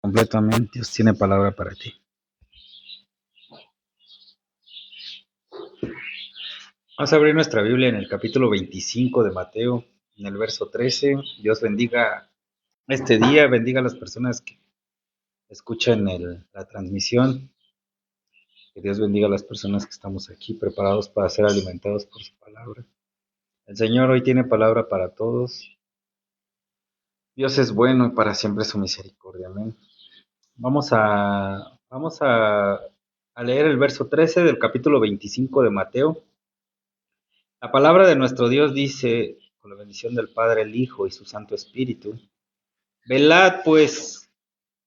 completamente. Dios tiene palabra para ti. Vamos a abrir nuestra Biblia en el capítulo 25 de Mateo, en el verso 13. Dios bendiga este día, bendiga a las personas que escuchan la transmisión. Que Dios bendiga a las personas que estamos aquí preparados para ser alimentados por su palabra. El Señor hoy tiene palabra para todos. Dios es bueno y para siempre su misericordia. Amén. Vamos a leer el verso 13 del capítulo 25 de Mateo. La palabra de nuestro Dios dice, con la bendición del Padre, el Hijo y su Santo Espíritu: velad pues,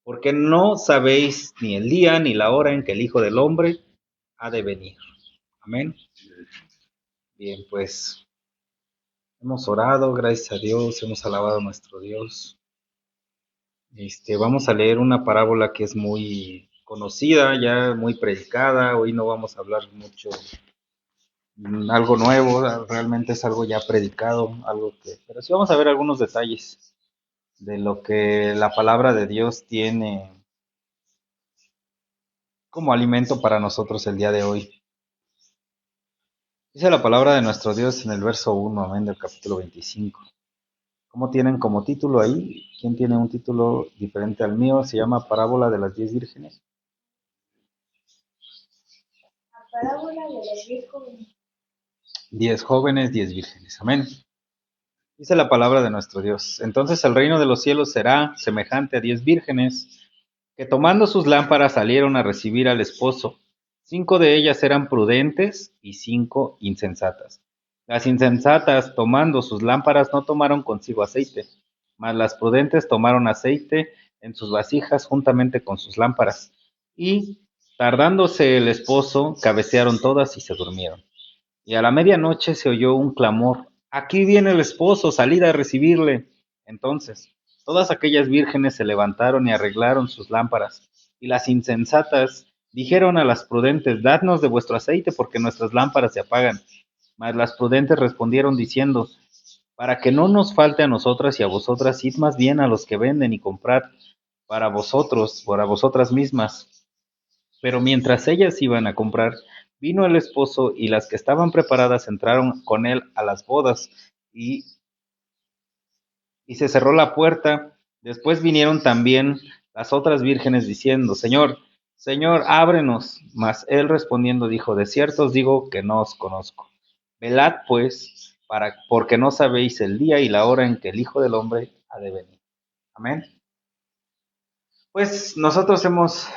porque no sabéis ni el día ni la hora en que el Hijo del Hombre ha de venir. Amén. Bien, pues hemos orado, gracias a Dios, hemos alabado a nuestro Dios. Vamos a leer una parábola que es muy conocida, ya muy predicada. Hoy no vamos a hablar mucho, algo nuevo, realmente es algo ya predicado, pero sí vamos a ver algunos detalles de lo que la palabra de Dios tiene como alimento para nosotros el día de hoy. Dice la palabra de nuestro Dios en el verso 1, amén, del capítulo 25. ¿Cómo tienen como título ahí? ¿Quién tiene un título diferente al mío? Se llama Parábola de las 10 vírgenes. La parábola de las 10 jóvenes. 10 jóvenes, 10 vírgenes. Amén. Dice la palabra de nuestro Dios: entonces el reino de los cielos será semejante a 10 vírgenes que tomando sus lámparas salieron a recibir al esposo. 5 de ellas eran prudentes y 5 insensatas. Las insensatas, tomando sus lámparas, no tomaron consigo aceite, mas las prudentes tomaron aceite en sus vasijas juntamente con sus lámparas. Y, tardándose el esposo, cabecearon todas y se durmieron. Y a la medianoche se oyó un clamor: aquí viene el esposo, salid a recibirle. Entonces todas aquellas vírgenes se levantaron y arreglaron sus lámparas. Y las insensatas dijeron a las prudentes: dadnos de vuestro aceite, porque nuestras lámparas se apagan. Mas las prudentes respondieron diciendo: para que no nos falte a nosotras y a vosotras, id más bien a los que venden y comprad para vosotros, para vosotras mismas. Pero mientras ellas iban a comprar, vino el esposo, y las que estaban preparadas entraron con él a las bodas, y, y se cerró la puerta. Después vinieron también las otras vírgenes diciendo: Señor, Señor, ábrenos. Mas él respondiendo dijo: de cierto os digo que no os conozco. Velad pues, porque no sabéis el día y la hora en que el Hijo del Hombre ha de venir. Amén. Pues nosotros hemos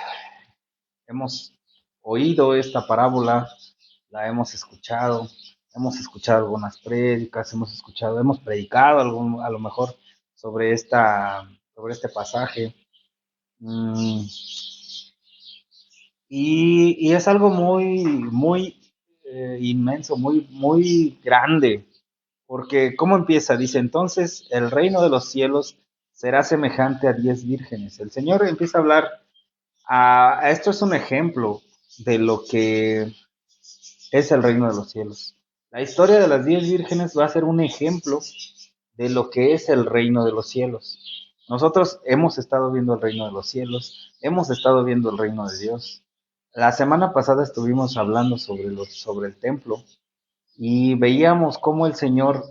oído esta parábola, la hemos escuchado algunas prédicas, hemos predicado a lo mejor sobre este pasaje. Mm, y es algo muy inmenso, muy grande, porque ¿cómo empieza? Dice: entonces el reino de los cielos será semejante a 10 vírgenes. El Señor empieza a hablar. Esto es un ejemplo de lo que es el reino de los cielos. La historia de las 10 vírgenes va a ser un ejemplo de lo que es el reino de los cielos. Nosotros hemos estado viendo el reino de los cielos, hemos estado viendo el reino de Dios. La semana pasada estuvimos hablando sobre el templo, y veíamos cómo el Señor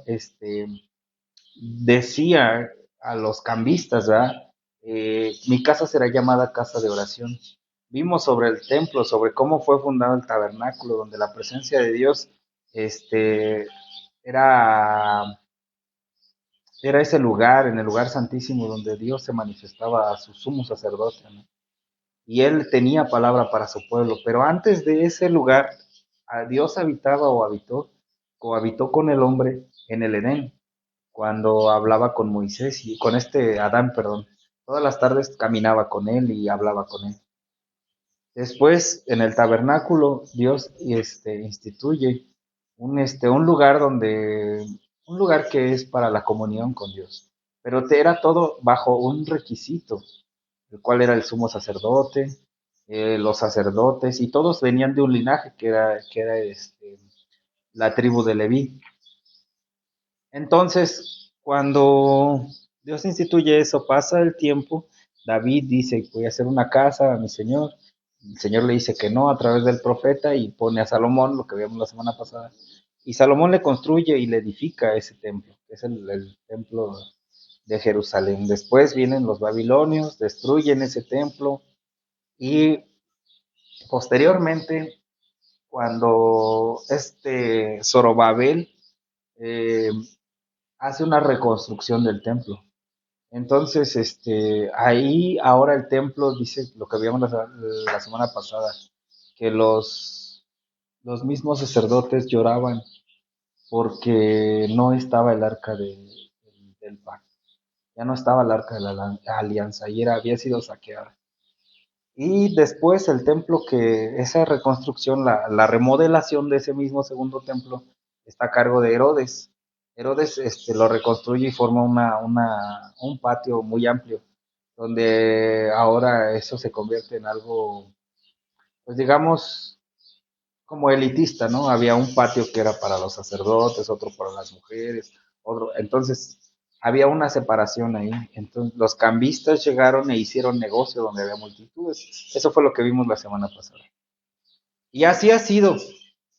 decía a los cambistas, ¿verdad? Mi casa será llamada casa de oración. Vimos sobre el templo, sobre cómo fue fundado el tabernáculo, donde la presencia de Dios era, era ese lugar, en el lugar santísimo, donde Dios se manifestaba a su sumo sacerdote, ¿no? Y él tenía palabra para su pueblo. Pero antes de ese lugar, Dios habitaba cohabitó con el hombre en el Edén, cuando hablaba con Moisés y con Adán, perdón. Todas las tardes caminaba con él y hablaba con él. Después, en el tabernáculo, Dios instituye un lugar que es para la comunión con Dios. Pero era todo bajo un requisito, el cual era el sumo sacerdote, los sacerdotes, y todos venían de un linaje que era la tribu de Leví. Entonces, cuando Dios instituye eso, pasa el tiempo David dice, voy a hacer una casa a mi Señor. El Señor le dice que no a través del profeta y pone a Salomón, lo que vimos la semana pasada. Y Salomón le construye y le edifica ese templo, que es el templo de Jerusalén. Después vienen los babilonios, destruyen ese templo y posteriormente, cuando Zorobabel eh, hace una reconstrucción del templo. Entonces, ahí ahora el templo dice lo que vimos la semana pasada, que los mismos sacerdotes lloraban porque no estaba el arca del pacto, ya no estaba el arca de la alianza y había sido saqueada. Y después el templo, que esa reconstrucción, la remodelación de ese mismo segundo templo está a cargo de Herodes. Herodes lo reconstruye y forma un patio muy amplio, donde ahora eso se convierte en algo, pues digamos, como elitista, ¿no? Había un patio que era para los sacerdotes, otro para las mujeres, otro. Entonces, había una separación ahí. Entonces, los cambistas llegaron e hicieron negocio donde había multitudes. Eso fue lo que vimos la semana pasada. Y así ha sido.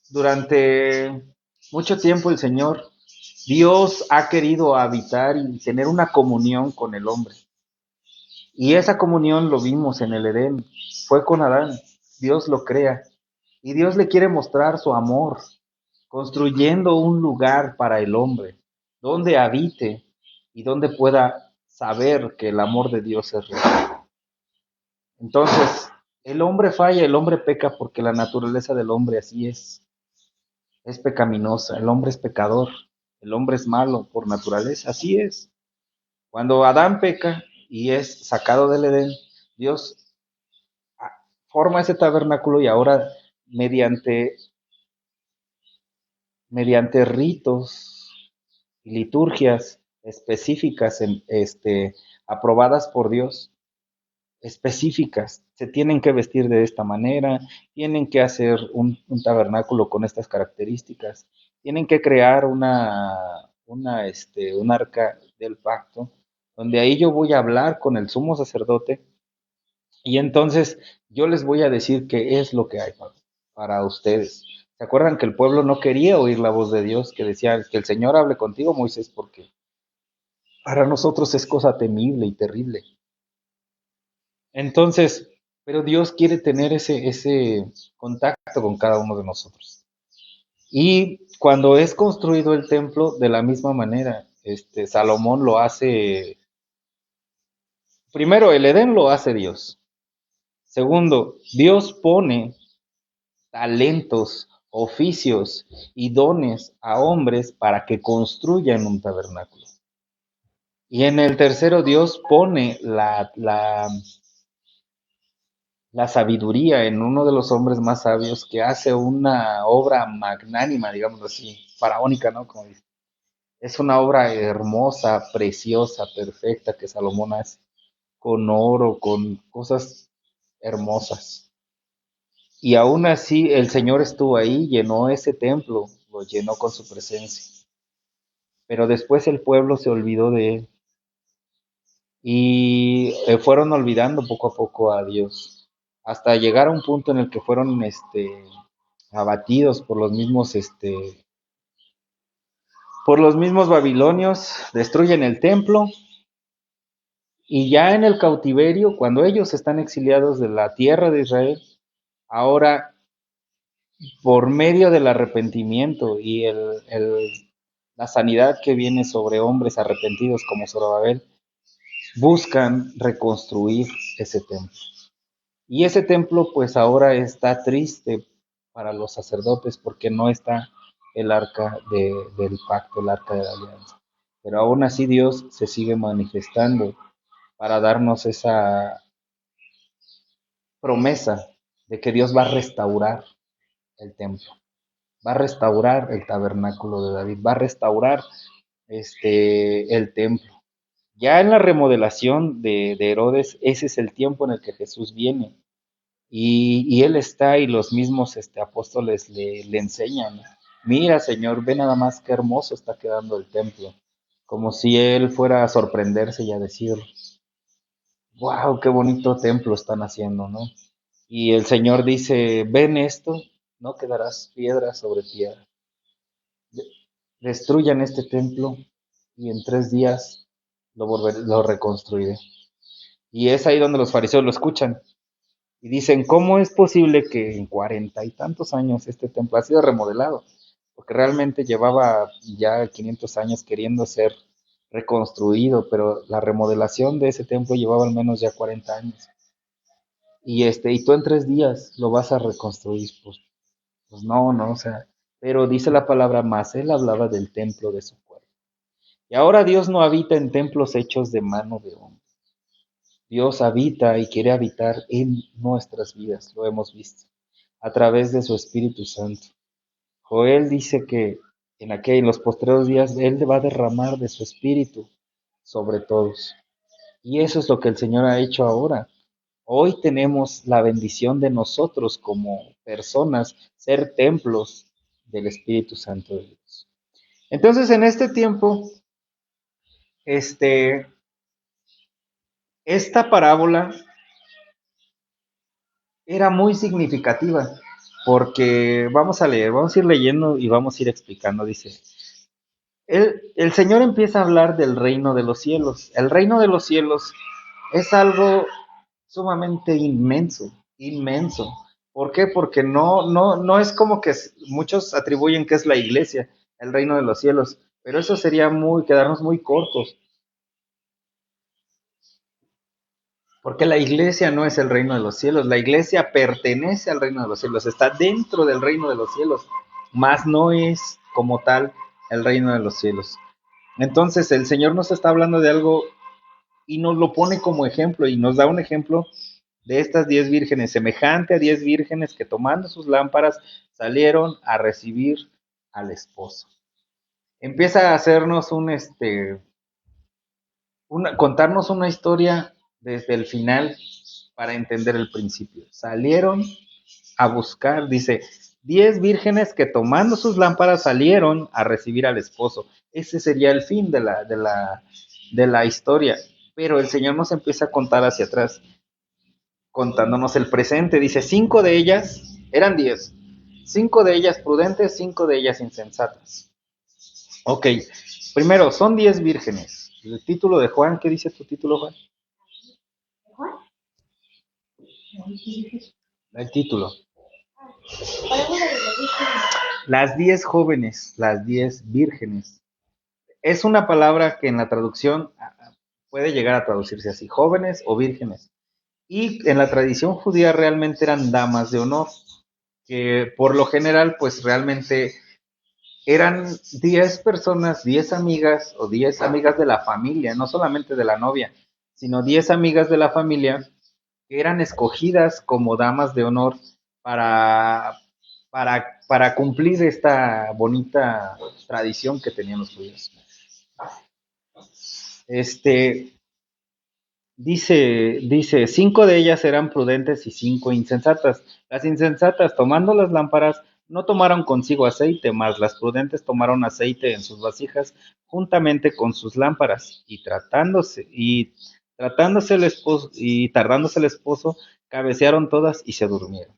Durante mucho tiempo el Señor, Dios ha querido habitar y tener una comunión con el hombre. Y esa comunión lo vimos en el Edén. Fue con Adán. Dios lo crea. Y Dios le quiere mostrar su amor, construyendo un lugar para el hombre, donde habite y donde pueda saber que el amor de Dios es real. Entonces, el hombre falla, el hombre peca porque la naturaleza del hombre así es pecaminosa, el hombre es pecador, el hombre es malo por naturaleza, así es. Cuando Adán peca y es sacado del Edén, Dios forma ese tabernáculo y ahora mediante, mediante ritos y liturgias específicas, aprobadas por Dios, específicas, se tienen que vestir de esta manera, tienen que hacer un tabernáculo con estas características, tienen que crear un arca del pacto, donde ahí yo voy a hablar con el sumo sacerdote y entonces yo les voy a decir qué es lo que hay para ustedes. ¿Se acuerdan que el pueblo no quería oír la voz de Dios, que decía que el Señor hable contigo, Moisés, porque para nosotros es cosa temible y terrible? Entonces, pero Dios quiere tener ese contacto con cada uno de nosotros. Y cuando es construido el templo, de la misma manera, Salomón lo hace, primero el Edén lo hace Dios. Segundo, Dios pone talentos, oficios y dones a hombres para que construyan un tabernáculo. Y en el tercero, Dios pone la sabiduría en uno de los hombres más sabios que hace una obra magnánima, digamos así, faraónica, ¿no? Como dice. Es una obra hermosa, preciosa, perfecta que Salomón hace, con oro, con cosas hermosas. Y aún así el Señor estuvo ahí, llenó ese templo, lo llenó con su presencia. Pero después el pueblo se olvidó de él y fueron olvidando poco a poco a Dios, hasta llegar a un punto en el que fueron abatidos por los mismos babilonios, destruyen el templo y ya en el cautiverio, cuando ellos están exiliados de la tierra de Israel, ahora por medio del arrepentimiento y la sanidad que viene sobre hombres arrepentidos como Zorobabel, buscan reconstruir ese templo. Y ese templo pues ahora está triste para los sacerdotes porque no está el arca del pacto, el arca de la alianza. Pero aún así Dios se sigue manifestando para darnos esa promesa de que Dios va a restaurar el templo, va a restaurar el tabernáculo de David, va a restaurar el templo. Ya en la remodelación de Herodes, ese es el tiempo en el que Jesús viene. Y él está y los mismos apóstoles le enseñan. Mira, Señor, ve nada más qué hermoso está quedando el templo. Como si él fuera a sorprenderse y a decir, wow, qué bonito templo están haciendo, ¿no? Y el Señor dice, ven esto, no quedarás piedra sobre piedra. Destruyan este templo y en 3 días lo reconstruiré. Y es ahí donde los fariseos lo escuchan y dicen, ¿cómo es posible que en 40 y tantos años este templo ha sido remodelado? Porque realmente llevaba ya 500 años queriendo ser reconstruido, pero la remodelación de ese templo llevaba al menos ya 40 años. Y tú en 3 días lo vas a reconstruir, pues no, no, o sea, pero dice la palabra más, él hablaba del templo de su cuerpo. Y ahora Dios no habita en templos hechos de mano de hombre. Dios habita y quiere habitar en nuestras vidas, lo hemos visto, a través de su Espíritu Santo. Joel dice que en los postreros días Él va a derramar de su Espíritu sobre todos. Y eso es lo que el Señor ha hecho ahora. Hoy tenemos la bendición de nosotros como personas ser templos del Espíritu Santo de Dios. Entonces, en este tiempo, este, esta parábola era muy significativa porque vamos a leer, vamos a ir leyendo y vamos a ir explicando. Dice, el Señor empieza a hablar del reino de los cielos. El reino de los cielos es algo sumamente inmenso, inmenso. ¿Por qué? Porque no es como que muchos atribuyen que es la iglesia, el reino de los cielos, pero eso sería quedarnos muy cortos, porque la iglesia no es el reino de los cielos, la iglesia pertenece al reino de los cielos, está dentro del reino de los cielos, mas no es como tal el reino de los cielos. Entonces el Señor nos está hablando de algo y nos lo pone como ejemplo y nos da un ejemplo de estas 10 vírgenes, semejante a 10 vírgenes que tomando sus lámparas salieron a recibir al esposo. Empieza a hacernos contarnos una historia desde el final para entender el principio. Salieron a buscar, dice, 10 vírgenes que tomando sus lámparas salieron a recibir al esposo. Ese sería el fin de la historia. Pero el Señor nos empieza a contar hacia atrás, contándonos el presente. Dice, 5 de ellas, eran 10, 5 de ellas prudentes, 5 de ellas insensatas. Ok, primero, son 10 vírgenes. El título de Juan, ¿qué dice tu título, Juan? El título. Las 10 jóvenes, las 10 vírgenes. Es una palabra que en la traducción puede llegar a traducirse así, jóvenes o vírgenes. Y en la tradición judía realmente eran damas de honor, que por lo general pues realmente eran 10 personas, 10 amigas o 10 amigas de la familia, no solamente de la novia, sino 10 amigas de la familia que eran escogidas como damas de honor para, para cumplir esta bonita tradición que tenían los judíos. Dice, 5 de ellas eran prudentes y 5 insensatas. Las insensatas, tomando las lámparas, no tomaron consigo aceite, mas las prudentes tomaron aceite en sus vasijas juntamente con sus lámparas, tardándose el esposo, cabecearon todas y se durmieron.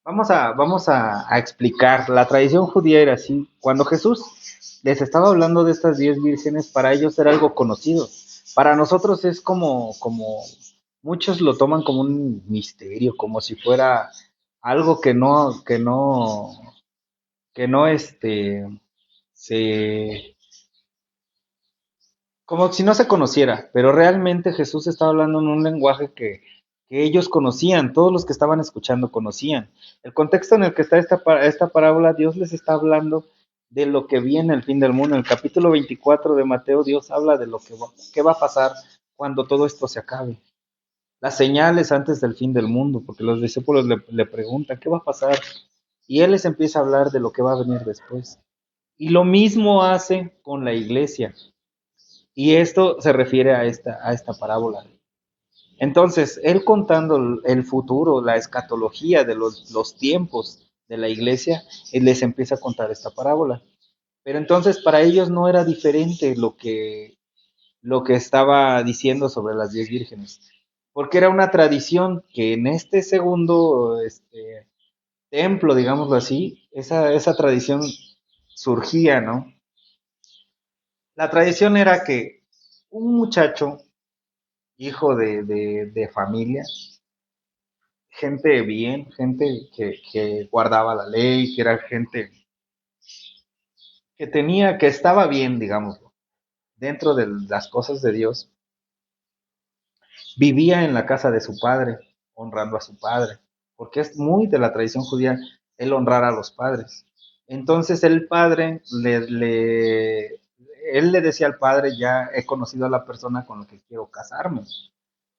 Vamos a explicar. La tradición judía era así. Cuando Jesús les estaba hablando de estas 10 vírgenes, para ellos era algo conocido. Para nosotros es como muchos lo toman como un misterio, como si fuera algo que no se, como si no se conociera, pero realmente Jesús estaba hablando en un lenguaje que ellos conocían, todos los que estaban escuchando conocían. El contexto en el que está esta parábola, Dios les está hablando de lo que viene el fin del mundo. En el capítulo 24 de Mateo, Dios habla de qué va a pasar cuando todo esto se acabe. Las señales antes del fin del mundo, porque los discípulos le preguntan, ¿qué va a pasar? Y Él les empieza a hablar de lo que va a venir después. Y lo mismo hace con la iglesia. Y esto se refiere a esta parábola. Entonces, él contando el futuro, la escatología de los tiempos de la iglesia, él les empieza a contar esta parábola. Pero entonces para ellos no era diferente lo que estaba diciendo sobre las 10 vírgenes. porque era una tradición que en este segundo templo, digámoslo así, esa tradición surgía, ¿no? La tradición era que un muchacho, hijo de familia, gente bien, gente que guardaba la ley, que era gente que tenía, que estaba bien, digámoslo, dentro de las cosas de Dios, vivía en la casa de su padre, honrando a su padre, porque es muy de la tradición judía el honrar a los padres. Entonces el padre él le decía al padre, ya he conocido a la persona con la que quiero casarme.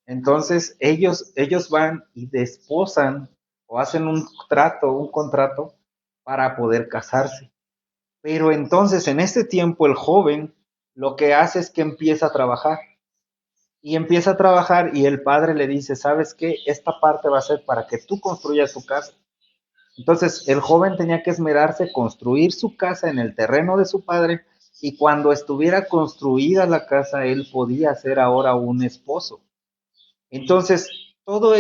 Entonces ellos van y desposan o hacen un trato, un contrato para poder casarse. Pero entonces en este tiempo el joven lo que hace es que empieza a trabajar y empieza a trabajar y el padre le dice, ¿sabes qué? Esta parte va a ser para que tú construyas tu casa. Entonces el joven tenía que esmerarse, construir su casa en el terreno de su padre y cuando estuviera construida la casa, él podía ser ahora un esposo. Entonces, todo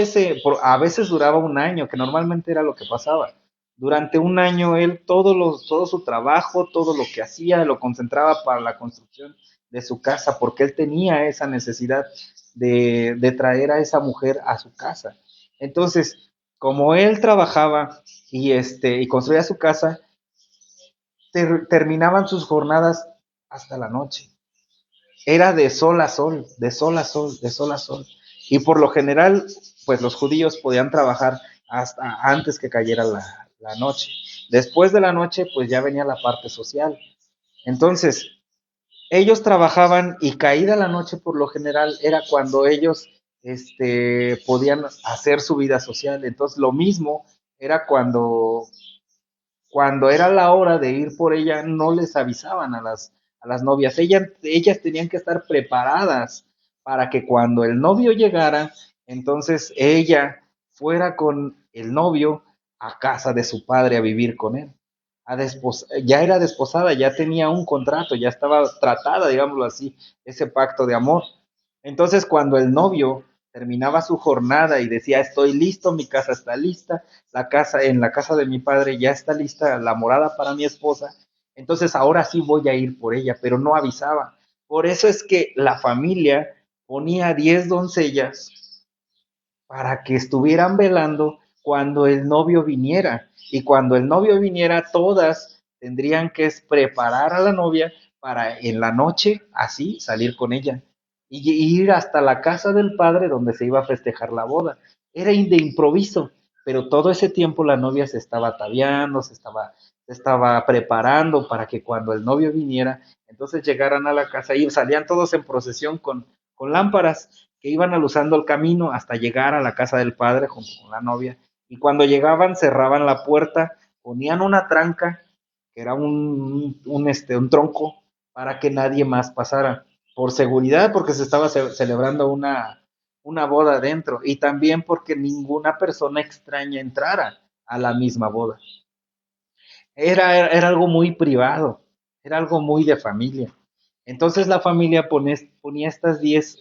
a veces duraba un año, que normalmente era lo que pasaba. Durante un año él todo su trabajo, todo lo que hacía, lo concentraba para la construcción de su casa, porque él tenía esa necesidad de traer a esa mujer a su casa. Entonces, como él trabajaba y construía su casa, terminaban sus jornadas hasta la noche. Era de sol a sol, de sol a sol, de sol a sol. Y por lo general, pues los judíos podían trabajar hasta antes que cayera la noche. Después de la noche, pues ya venía la parte social. Entonces, ellos trabajaban y caída la noche por lo general era cuando ellos podían hacer su vida social. Entonces, lo mismo era cuando era la hora de ir por ella, no les avisaban a las novias. Ellas tenían que estar preparadas para que cuando el novio llegara, entonces ella fuera con el novio a casa de su padre a vivir con él. Ya era desposada, ya tenía un contrato, ya estaba tratada, digámoslo así, ese pacto de amor. Entonces, cuando el novio terminaba su jornada y decía, estoy listo, mi casa está lista, en la casa de mi padre ya está lista la morada para mi esposa, entonces ahora sí voy a ir por ella, pero no avisaba. Por eso es que la familia ponía 10 doncellas para que estuvieran velando cuando el novio viniera. Y cuando el novio viniera, todas tendrían que preparar a la novia para en la noche así salir con ella y ir hasta la casa del padre donde se iba a festejar la boda. Era de improviso, pero todo ese tiempo la novia se estaba ataviando, se estaba preparando para que cuando el novio viniera, entonces llegaran a la casa y salían todos en procesión con lámparas que iban aluzando el camino hasta llegar a la casa del padre junto con la novia. Y cuando llegaban, cerraban la puerta, ponían una tranca, que era un tronco, para que nadie más pasara. Por seguridad, porque se estaba celebrando una boda dentro. Y también porque ninguna persona extraña entrara a la misma boda. Era algo muy privado, era algo muy de familia. Entonces la familia ponía estas 10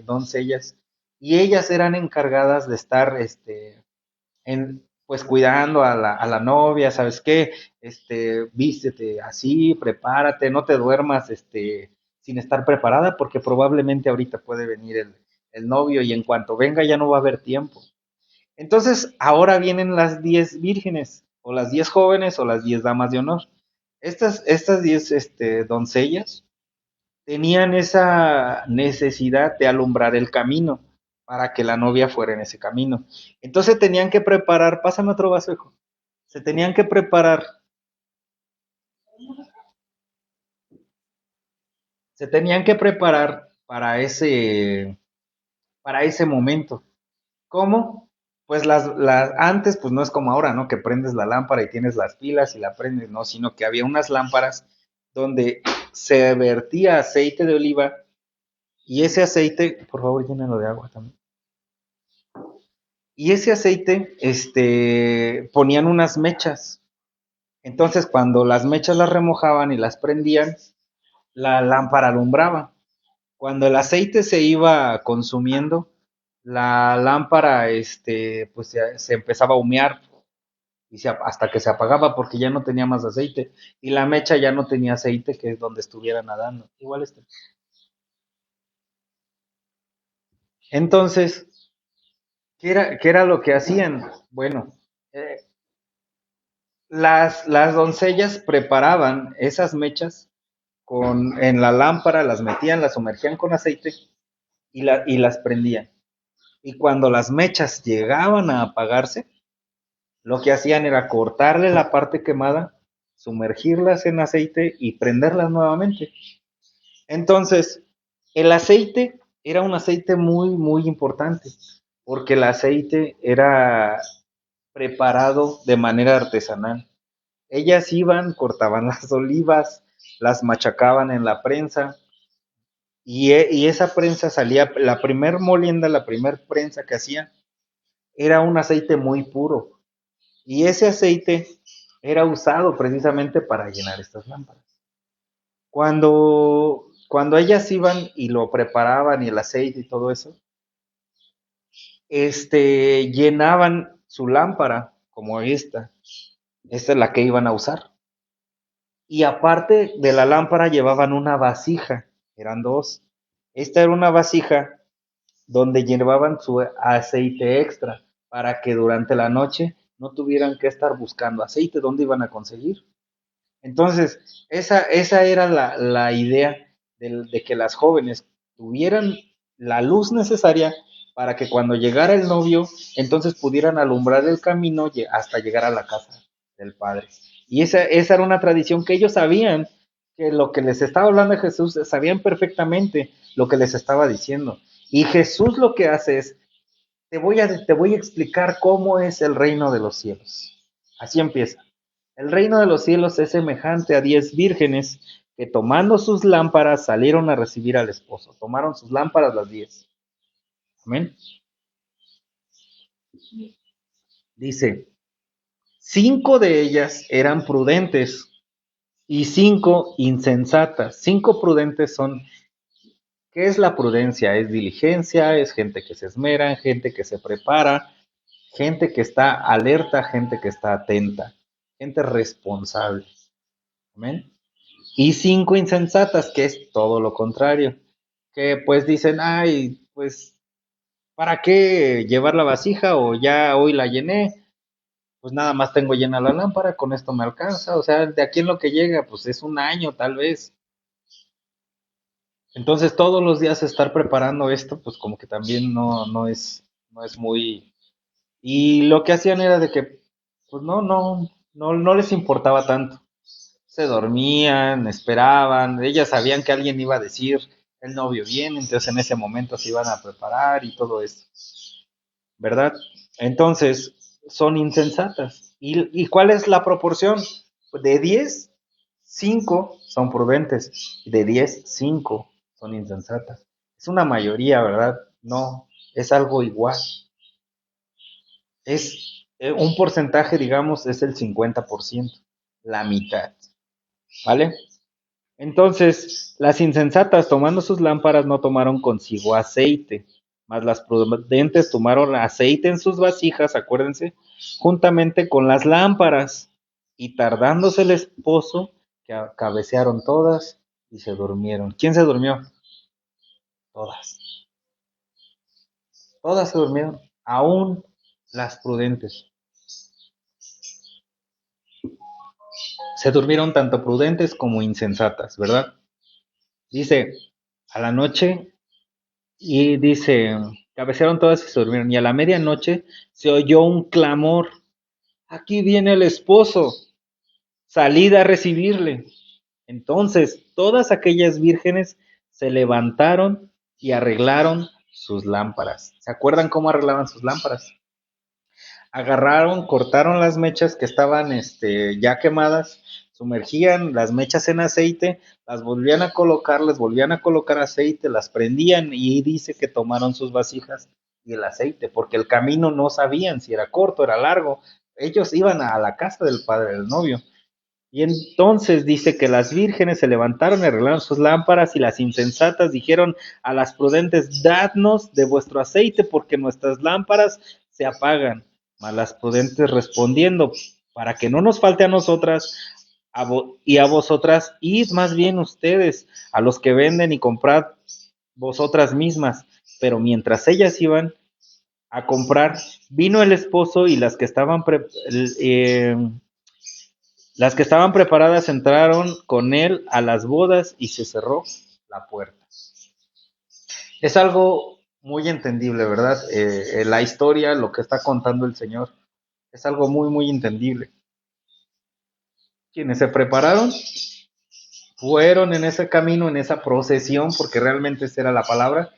doncellas y ellas eran encargadas de estar pues cuidando a la novia, ¿sabes qué? Vístete así, prepárate, no te duermas sin estar preparada porque probablemente ahorita puede venir el novio y en cuanto venga ya no va a haber tiempo. Entonces, ahora vienen las 10 vírgenes, o las 10 jóvenes, o las 10 damas de honor. Estas 10 doncellas tenían esa necesidad de alumbrar el camino para que la novia fuera en ese camino. Entonces tenían que preparar, pásame otro vaso, hijo. Se tenían que preparar, se tenían que preparar para ese momento. ¿Cómo? Pues antes, pues no es como ahora, ¿no? Que prendes la lámpara y tienes las pilas y la prendes, no, sino que había unas lámparas donde se vertía aceite de oliva y ese aceite, por favor, llénalo de agua también. Y ese aceite, ponían unas mechas. Entonces, cuando las mechas las remojaban y las prendían, la lámpara alumbraba. Cuando el aceite se iba consumiendo, la lámpara, pues se empezaba a humear hasta que se apagaba porque ya no tenía más aceite y la mecha ya no tenía aceite, que es donde estuviera nadando. Igual Entonces, qué era lo que hacían? Bueno, eh, las doncellas preparaban esas mechas en la lámpara, las metían, las sumergían con aceite y las prendían. Y cuando las mechas llegaban a apagarse, lo que hacían era cortarle la parte quemada, sumergirlas en aceite y prenderlas nuevamente. Entonces, el aceite era un aceite muy, muy importante, porque el aceite era preparado de manera artesanal. Ellas iban, cortaban las olivas, las machacaban en la prensa, y esa prensa salía, la primer molienda, la primer prensa que hacían, era un aceite muy puro. Y ese aceite era usado precisamente para llenar estas lámparas. Cuando ellas iban y lo preparaban y el aceite y todo eso, llenaban su lámpara como esta es la que iban a usar. Y aparte de la lámpara llevaban una vasija, eran dos. Esta era una vasija donde llevaban su aceite extra para que durante la noche no tuvieran que estar buscando aceite, ¿dónde iban a conseguir? Entonces, esa era la idea de que las jóvenes tuvieran la luz necesaria para que cuando llegara el novio, entonces pudieran alumbrar el camino hasta llegar a la casa del padre. Y esa era una tradición que ellos sabían, que lo que les estaba hablando de Jesús, sabían perfectamente lo que les estaba diciendo. Y Jesús lo que hace es, te voy a explicar cómo es el reino de los cielos. Así empieza. El reino de los cielos es semejante a 10 vírgenes que tomando sus lámparas salieron a recibir al esposo. Tomaron sus lámparas las 10. Amén. Dice, 5 de ellas eran prudentes y 5 insensatas. 5 prudentes son, ¿qué es la prudencia? Es diligencia, es gente que se esmera, gente que se prepara, gente que está alerta, gente que está atenta, gente responsable. Amén. Y 5 insensatas, que es todo lo contrario, que pues dicen, ay, pues, ¿para qué llevar la vasija? O ya hoy la llené, pues nada más tengo llena la lámpara, con esto me alcanza, o sea, de aquí en lo que llega, pues es un año tal vez. Entonces todos los días estar preparando esto, pues como que también no es muy... Y lo que hacían era de que, pues no les importaba tanto. Se dormían, esperaban, ellas sabían que alguien iba a decir, el novio viene, entonces en ese momento se iban a preparar y todo eso, ¿verdad? Entonces, son insensatas. Y cuál es la proporción? De 10 5 son prudentes, de 10 5 son insensatas. Es una mayoría, ¿verdad? No, es algo igual. Es un porcentaje, digamos, es el 50%, la mitad, ¿vale? Entonces, las insensatas, tomando sus lámparas, no tomaron consigo aceite, mas las prudentes tomaron aceite en sus vasijas, acuérdense, juntamente con las lámparas, y tardándose el esposo, que cabecearon todas y se durmieron. ¿Quién se durmió? Todas. Todas se durmieron, aún las prudentes. Se durmieron tanto prudentes como insensatas, ¿verdad? Dice, a la noche. Y dice, cabecearon todas y se durmieron. Y a la medianoche se oyó un clamor. Aquí viene el esposo. Salid a recibirle. Entonces todas aquellas vírgenes se levantaron y arreglaron sus lámparas. ¿Se acuerdan cómo arreglaban sus lámparas? Agarraron, cortaron las mechas que estaban ya quemadas, sumergían las mechas en aceite, las volvían a colocar, les volvían a colocar aceite, las prendían y dice que tomaron sus vasijas y el aceite, porque el camino no sabían si era corto, era largo. Ellos iban a la casa del padre del novio. Y entonces dice que las vírgenes se levantaron y arreglaron sus lámparas, y las insensatas dijeron a las prudentes: dadnos de vuestro aceite, porque nuestras lámparas se apagan. Mas las prudentes respondiendo: para que no nos falte a nosotras y a vosotras, id más bien ustedes a los que venden y comprad vosotras mismas. Pero mientras ellas iban a comprar, vino el esposo, y las que estaban preparadas entraron con él a las bodas, y se cerró la puerta. Es algo muy entendible, ¿verdad? La historia, lo que está contando el Señor, es algo muy, muy entendible. Quienes se prepararon fueron en ese camino, en esa procesión, porque realmente esa era la palabra,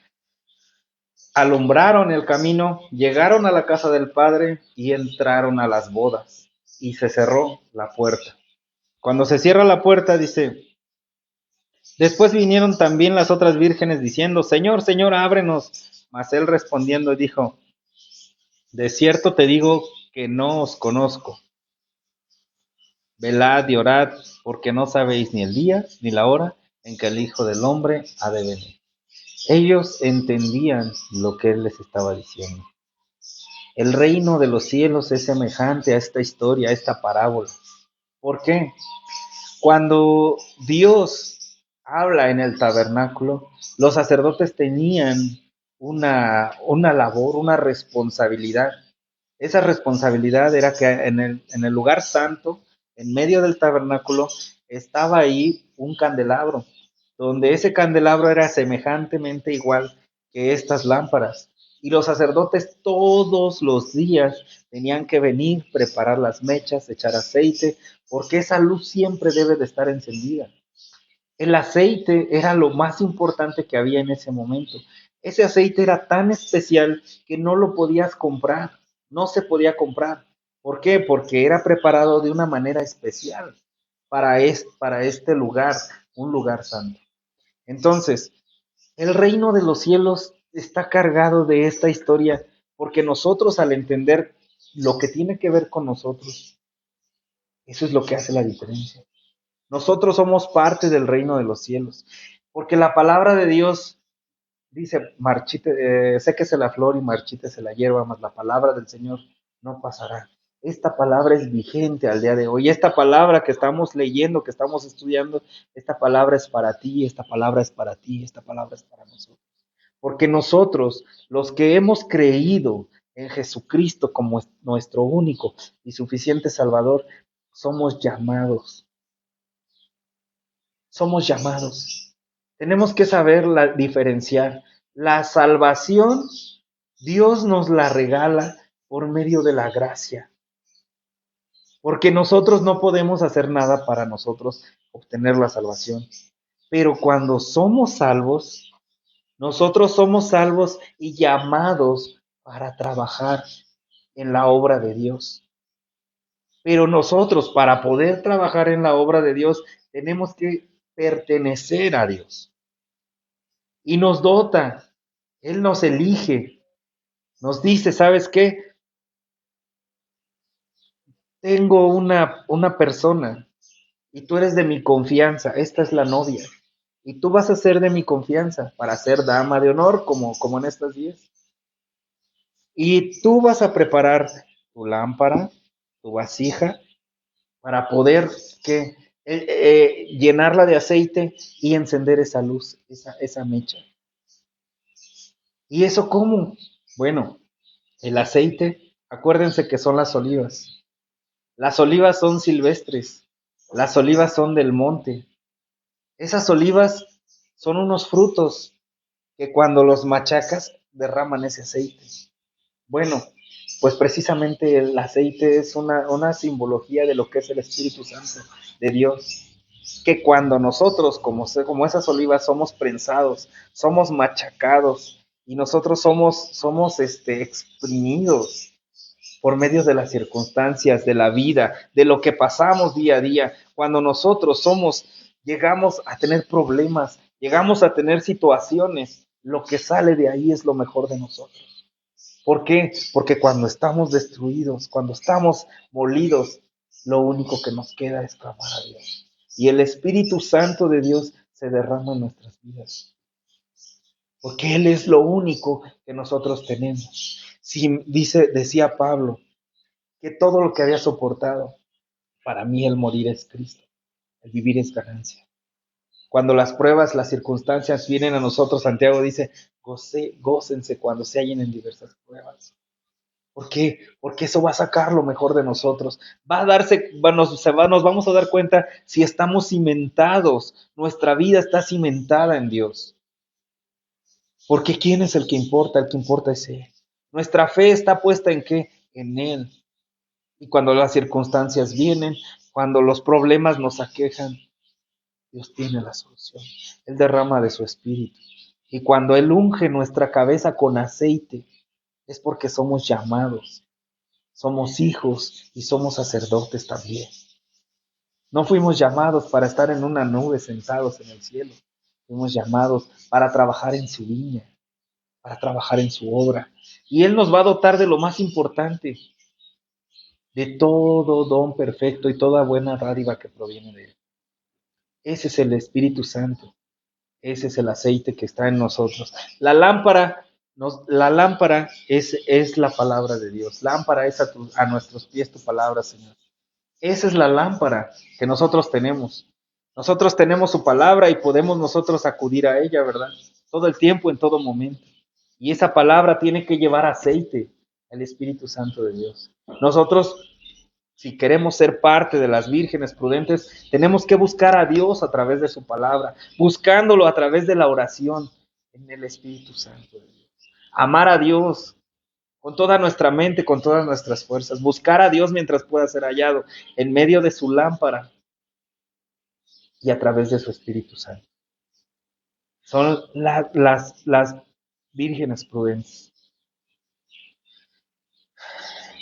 alumbraron el camino, llegaron a la casa del Padre y entraron a las bodas, y se cerró la puerta. Cuando se cierra la puerta, dice: después vinieron también las otras vírgenes diciendo: Señor, Señor, ábrenos. Mas él respondiendo dijo: de cierto te digo que no os conozco. Velad y orad, porque no sabéis ni el día ni la hora en que el Hijo del Hombre ha de venir. Ellos entendían lo que él les estaba diciendo. El reino de los cielos es semejante a esta historia, a esta parábola. ¿Por qué? Cuando Dios habla en el tabernáculo, los sacerdotes tenían una labor, una responsabilidad. Esa responsabilidad era que en el lugar santo, en medio del tabernáculo, estaba ahí un candelabro, donde ese candelabro era semejantemente igual que estas lámparas. Y los sacerdotes todos los días tenían que venir, preparar las mechas, echar aceite, porque esa luz siempre debe de estar encendida. El aceite era lo más importante que había en ese momento. Ese aceite era tan especial que no lo podías comprar, no se podía comprar. ¿Por qué? Porque era preparado de una manera especial para este lugar, un lugar santo. Entonces, el reino de los cielos está cargado de esta historia, porque nosotros, al entender lo que tiene que ver con nosotros, eso es lo que hace la diferencia. Nosotros somos parte del reino de los cielos, porque la palabra de Dios dice: séquese la flor y marchítese la hierba, mas la palabra del Señor no pasará. Esta palabra es vigente al día de hoy. Esta palabra que estamos leyendo, que estamos estudiando, esta palabra es para ti, esta palabra es para ti, esta palabra es para nosotros. Porque nosotros, los que hemos creído en Jesucristo como nuestro único y suficiente Salvador, somos llamados. Somos llamados. Tenemos que saber diferenciar. La salvación, Dios nos la regala por medio de la gracia. Porque nosotros no podemos hacer nada para nosotros obtener la salvación. Pero cuando somos salvos, nosotros somos salvos y llamados para trabajar en la obra de Dios. Pero nosotros, para poder trabajar en la obra de Dios, tenemos que pertenecer a Dios. Y nos dota, Él nos elige, nos dice: ¿sabes qué? Tengo una persona y tú eres de mi confianza, esta es la novia. Y tú vas a ser de mi confianza para ser dama de honor, como en estas 10. Y tú vas a preparar tu lámpara, tu vasija, para poder que llenarla de aceite y encender esa luz, esa mecha. ¿Y eso cómo? Bueno, el aceite, acuérdense que son las olivas. Las olivas son silvestres, las olivas son del monte. Esas olivas son unos frutos que cuando los machacas derraman ese aceite. Bueno, pues precisamente el aceite es una simbología de lo que es el Espíritu Santo de Dios. Que cuando nosotros, como esas olivas, somos prensados, somos machacados y nosotros somos exprimidos por medio de las circunstancias, de la vida, de lo que pasamos día a día. Cuando nosotros llegamos a tener problemas, llegamos a tener situaciones, lo que sale de ahí es lo mejor de nosotros. ¿Por qué? Porque cuando estamos destruidos, cuando estamos molidos, Lo único que nos queda es clamar a Dios. Y el Espíritu Santo de Dios se derrama en nuestras vidas. Porque Él es lo único que nosotros tenemos. Si decía Pablo, que todo lo que había soportado, para mí el morir es Cristo, el vivir es ganancia. Cuando las pruebas, las circunstancias vienen a nosotros, Santiago dice, gócense cuando se hallen en diversas pruebas. ¿Por qué? Porque eso va a sacar lo mejor de nosotros. Nos vamos a dar cuenta si estamos cimentados, nuestra vida está cimentada en Dios. Porque ¿quién es el que importa? El que importa es Él. Nuestra fe está puesta ¿en qué? En Él. Y cuando las circunstancias vienen, cuando los problemas nos aquejan, Dios tiene la solución. Él derrama de su espíritu. Y cuando Él unge nuestra cabeza con aceite, es porque somos llamados, somos hijos y somos sacerdotes también. No fuimos llamados para estar en una nube sentados en el cielo. Fuimos llamados para trabajar en su viña, para trabajar en su obra. Y Él nos va a dotar de lo más importante, de todo don perfecto y toda buena dádiva que proviene de Él. Ese es el Espíritu Santo. Ese es el aceite que está en nosotros. La lámpara es la palabra de Dios. Lámpara es a nuestros pies tu palabra, Señor. Esa es la lámpara que nosotros tenemos. Nosotros tenemos su palabra y podemos nosotros acudir a ella, ¿verdad? Todo el tiempo, en todo momento. Y esa palabra tiene que llevar aceite, el Espíritu Santo de Dios. Nosotros, si queremos ser parte de las vírgenes prudentes, tenemos que buscar a Dios a través de su palabra, buscándolo a través de la oración en el Espíritu Santo de Dios. Amar a Dios con toda nuestra mente, con todas nuestras fuerzas. Buscar a Dios mientras pueda ser hallado en medio de su lámpara y a través de su Espíritu Santo. Son las vírgenes prudentes.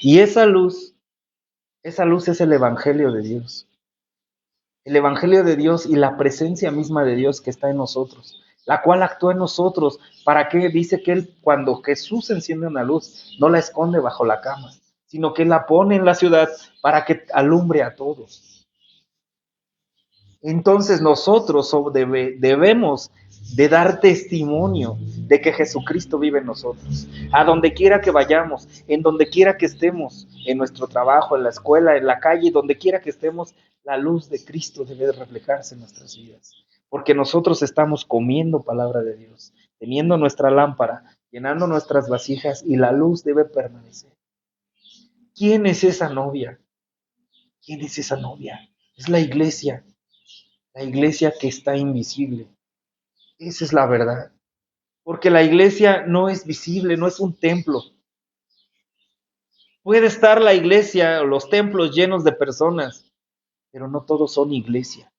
Y esa luz es el Evangelio de Dios. El Evangelio de Dios y la presencia misma de Dios que está en nosotros, la cual actúa en nosotros. ¿Para qué? Dice que Él, cuando Jesús enciende una luz, no la esconde bajo la cama, sino que la pone en la ciudad para que alumbre a todos. Entonces nosotros debemos de dar testimonio de que Jesucristo vive en nosotros. A donde quiera que vayamos, en donde quiera que estemos, en nuestro trabajo, en la escuela, en la calle, donde quiera que estemos, la luz de Cristo debe reflejarse en nuestras vidas. Porque nosotros estamos comiendo palabra de Dios, teniendo nuestra lámpara, llenando nuestras vasijas y la luz debe permanecer. ¿Quién es esa novia? ¿Quién es esa novia? Es la iglesia que está invisible. Esa es la verdad. Porque la iglesia no es visible, no es un templo. Puede estar la iglesia o los templos llenos de personas, pero no todos son iglesia.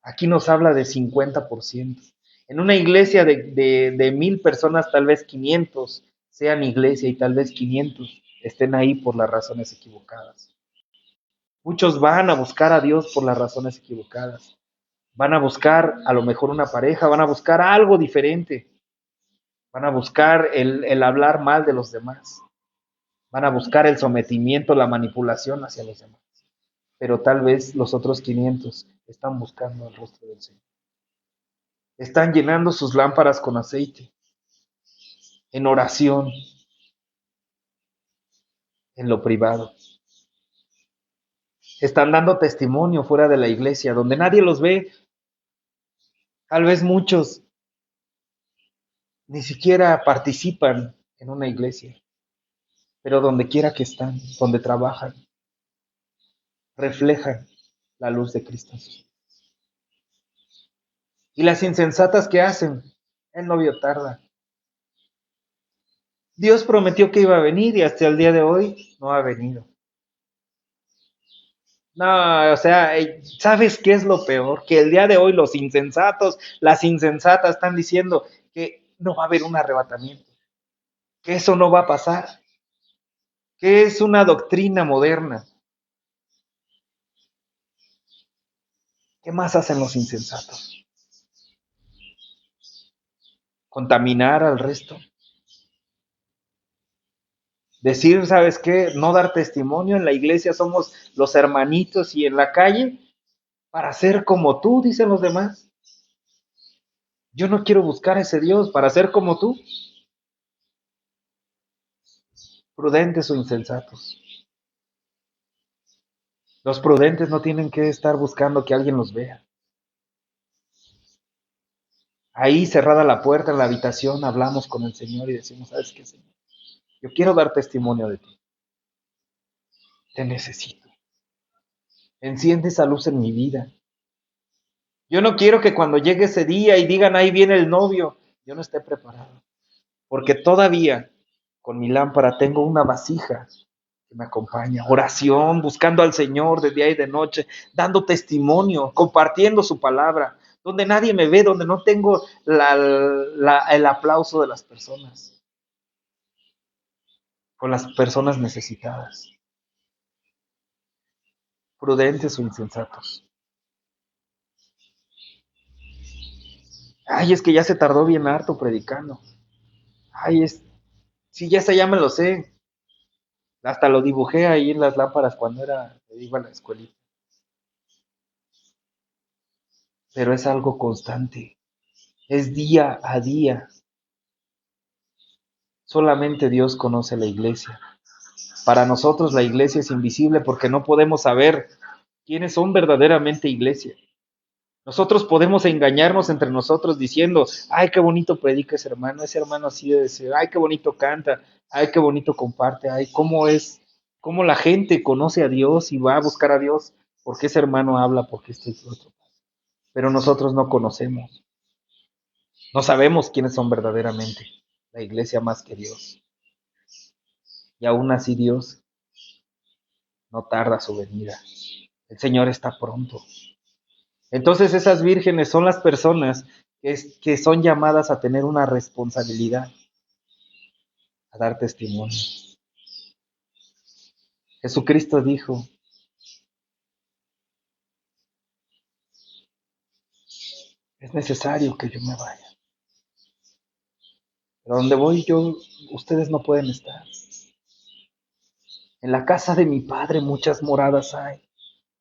Aquí nos habla de 50%. En una iglesia de 1000 personas, tal vez 500 sean iglesia y tal vez 500 estén ahí por las razones equivocadas. Muchos van a buscar a Dios por las razones equivocadas. Van a buscar a lo mejor una pareja, van a buscar algo diferente. Van a buscar el hablar mal de los demás. Van a buscar el sometimiento, la manipulación hacia los demás. Pero tal vez los otros 500 están buscando el rostro del Señor. Están llenando sus lámparas con aceite, en oración, en lo privado. Están dando testimonio fuera de la iglesia, donde nadie los ve. Tal vez muchos ni siquiera participan en una iglesia, pero donde quiera que están, donde trabajan, reflejan la luz de Cristo. Y las insensatas que hacen, el novio tarda. Dios prometió que iba a venir y hasta el día de hoy no ha venido. No, o sea, ¿sabes qué es lo peor? Que el día de hoy los insensatos, las insensatas están diciendo que no va a haber un arrebatamiento, que eso no va a pasar, que es una doctrina moderna. ¿Qué más hacen los insensatos? Contaminar al resto. Decir, ¿sabes qué? No dar testimonio. En la iglesia somos los hermanitos y en la calle para ser como tú, dicen los demás. Yo no quiero buscar a ese Dios para ser como tú. Prudentes o insensatos. Los prudentes no tienen que estar buscando que alguien los vea. Ahí cerrada la puerta en la habitación, hablamos con el Señor y decimos, ¿sabes qué, Señor? Yo quiero dar testimonio de ti. Te necesito. Enciende esa luz en mi vida. Yo no quiero que cuando llegue ese día y digan, ahí viene el novio, yo no esté preparado. Porque todavía con mi lámpara tengo una vasija que me acompaña. Oración, buscando al Señor de día y de noche, dando testimonio, compartiendo su palabra, donde nadie me ve, donde no tengo el aplauso de las personas, con las personas necesitadas, prudentes o insensatos. Ay, es que ya se tardó bien harto predicando. Ay, sí, ya esa ya me lo sé. Hasta lo dibujé ahí en las lámparas cuando iba a la escuelita. Pero es algo constante. Es día a día. Solamente Dios conoce la iglesia. Para nosotros la iglesia es invisible porque no podemos saber quiénes son verdaderamente iglesia. Nosotros podemos engañarnos entre nosotros diciendo, ay, qué bonito predica ese hermano así debe ser, ay, qué bonito canta, ay, qué bonito comparte, ay, cómo la gente conoce a Dios y va a buscar a Dios, porque ese hermano habla, porque este es otro. Pero nosotros no conocemos, no sabemos quiénes son verdaderamente la iglesia más que Dios. Y aún así Dios no tarda su venida. El Señor está pronto. Entonces esas vírgenes son las personas que son llamadas a tener una responsabilidad, a dar testimonio. Jesucristo dijo, es necesario que yo me vaya. Pero donde voy yo, ustedes no pueden estar. En la casa de mi Padre muchas moradas hay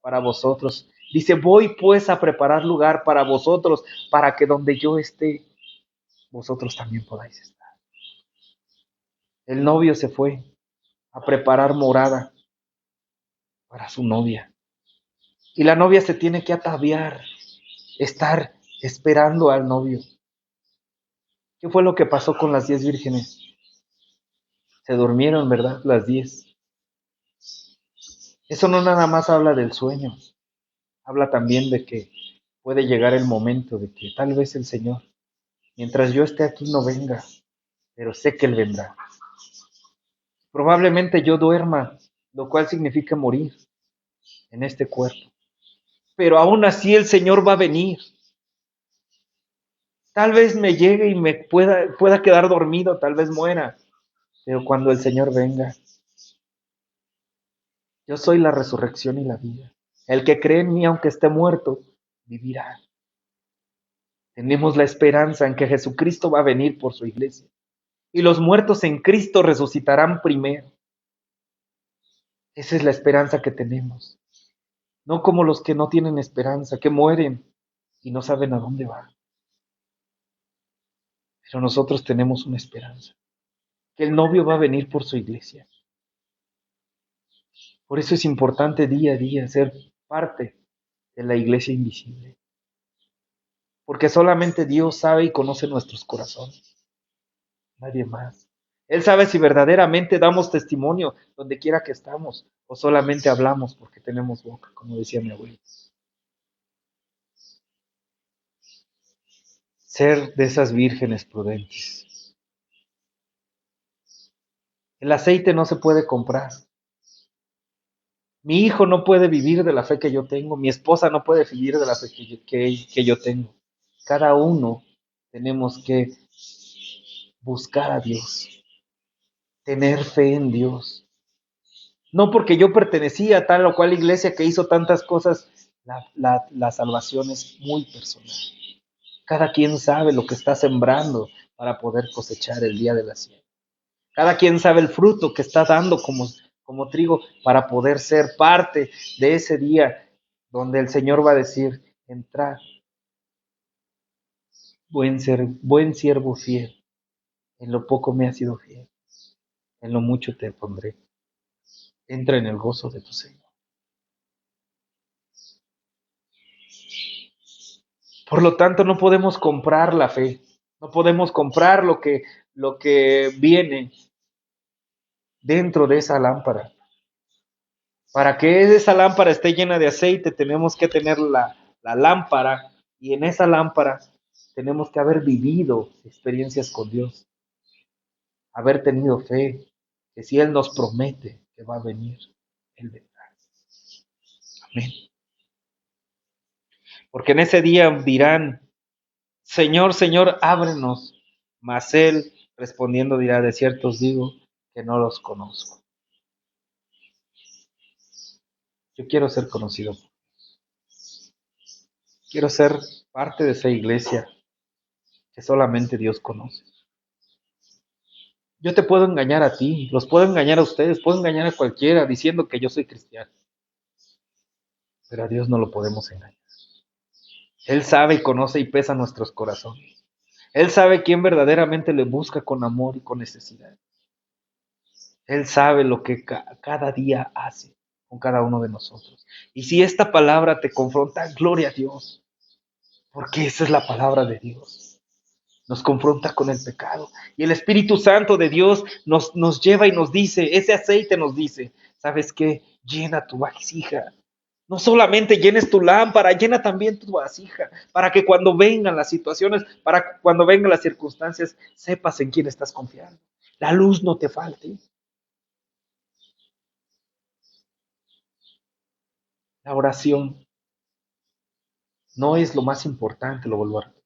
para vosotros. Dice, voy pues a preparar lugar para vosotros, para que donde yo esté, vosotros también podáis estar. El novio se fue a preparar morada para su novia. Y la novia se tiene que ataviar, estar esperando al novio. ¿Qué fue lo que pasó con las 10 vírgenes? Se durmieron, ¿verdad? Las 10. Eso no nada más habla del sueño, habla también de que puede llegar el momento de que tal vez el Señor, mientras yo esté aquí, no venga, pero sé que Él vendrá. Probablemente yo duerma, lo cual significa morir en este cuerpo. Pero aún así el Señor va a venir. Tal vez me llegue y me pueda quedar dormido, tal vez muera. Pero cuando el Señor venga, yo soy la resurrección y la vida. El que cree en mí, aunque esté muerto, vivirá. Tenemos la esperanza en que Jesucristo va a venir por su iglesia. Y los muertos en Cristo resucitarán primero. Esa es la esperanza que tenemos. No como los que no tienen esperanza, que mueren y no saben a dónde van. Pero nosotros tenemos una esperanza, que el novio va a venir por su iglesia. Por eso es importante día a día ser parte de la iglesia invisible. Porque solamente Dios sabe y conoce nuestros corazones. Nadie más. Él sabe si verdaderamente damos testimonio donde quiera que estamos o solamente hablamos porque tenemos boca, como decía mi abuelo. Ser de esas vírgenes prudentes. El aceite no se puede comprar. Mi hijo no puede vivir de la fe que yo tengo. Mi esposa no puede vivir de la fe que yo tengo. Cada uno tenemos que buscar a Dios, tener fe en Dios. No porque yo pertenecía a tal o cual iglesia que hizo tantas cosas, la salvación es muy personal. Cada quien sabe lo que está sembrando para poder cosechar el día de la siembra. Cada quien sabe el fruto que está dando como trigo para poder ser parte de ese día donde el Señor va a decir, entrad, buen siervo fiel, en lo poco me has sido fiel, en lo mucho te pondré. Entra en el gozo de tu Señor. Por lo tanto, no podemos comprar la fe, no podemos comprar lo que viene dentro de esa lámpara. Para que esa lámpara esté llena de aceite, tenemos que tener la lámpara, y en esa lámpara tenemos que haber vivido experiencias con Dios, haber tenido fe, que si Él nos promete que va a venir, Él vendrá. Amén. Porque en ese día dirán, Señor, Señor, ábrenos. Mas Él respondiendo dirá, de cierto os digo que no los conozco. Yo quiero ser conocido. Quiero ser parte de esa iglesia que solamente Dios conoce. Yo te puedo engañar a ti, los puedo engañar a ustedes, puedo engañar a cualquiera diciendo que yo soy cristiano. Pero a Dios no lo podemos engañar. Él sabe y conoce y pesa nuestros corazones. Él sabe quién verdaderamente le busca con amor y con necesidad. Él sabe lo que cada día hace con cada uno de nosotros. Y si esta palabra te confronta, gloria a Dios, porque esa es la palabra de Dios. Nos confronta con el pecado. Y el Espíritu Santo de Dios nos lleva y nos dice, ese aceite nos dice, ¿sabes qué? Llena tu vasija. No solamente llenes tu lámpara, llena también tu vasija, para que cuando vengan las situaciones, para cuando vengan las circunstancias, sepas en quién estás confiando. La luz no te falte. La oración no es lo más importante, lo vuelvo a repetir,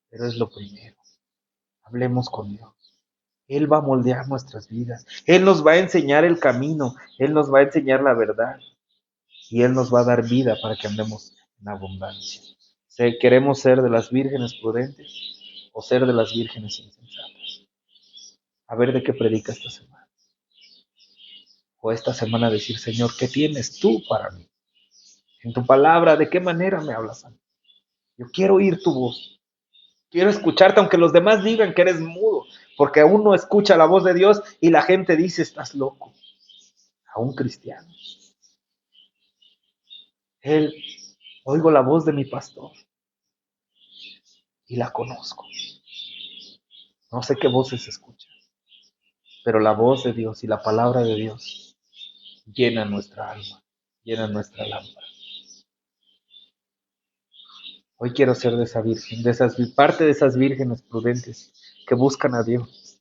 pero es lo primero. Hablemos con Dios. Él va a moldear nuestras vidas. Él nos va a enseñar el camino. Él nos va a enseñar la verdad. Y Él nos va a dar vida para que andemos en abundancia. ¿Queremos ser de las vírgenes prudentes o ser de las vírgenes insensatas? A ver de qué predica esta semana. O esta semana decir, Señor, ¿qué tienes tú para mí? En tu palabra, ¿de qué manera me hablas a mí? Yo quiero oír tu voz. Quiero escucharte, aunque los demás digan que eres mudo, porque aún no escucha la voz de Dios y la gente dice, estás loco. A un cristiano. Él, oigo la voz de mi pastor y la conozco. No sé qué voces escuchan, pero la voz de Dios y la palabra de Dios llena nuestra alma, llena nuestra lámpara. Hoy quiero ser de esa virgen, parte de esas vírgenes prudentes que buscan a Dios.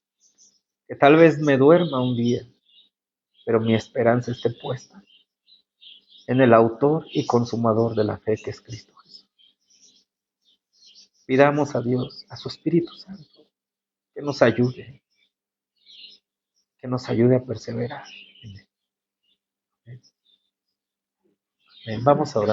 Que tal vez me duerma un día, pero mi esperanza esté puesta en el autor y consumador de la fe que es Cristo Jesús. Pidamos a Dios, a su Espíritu Santo, que nos ayude a perseverar. Vamos a orar.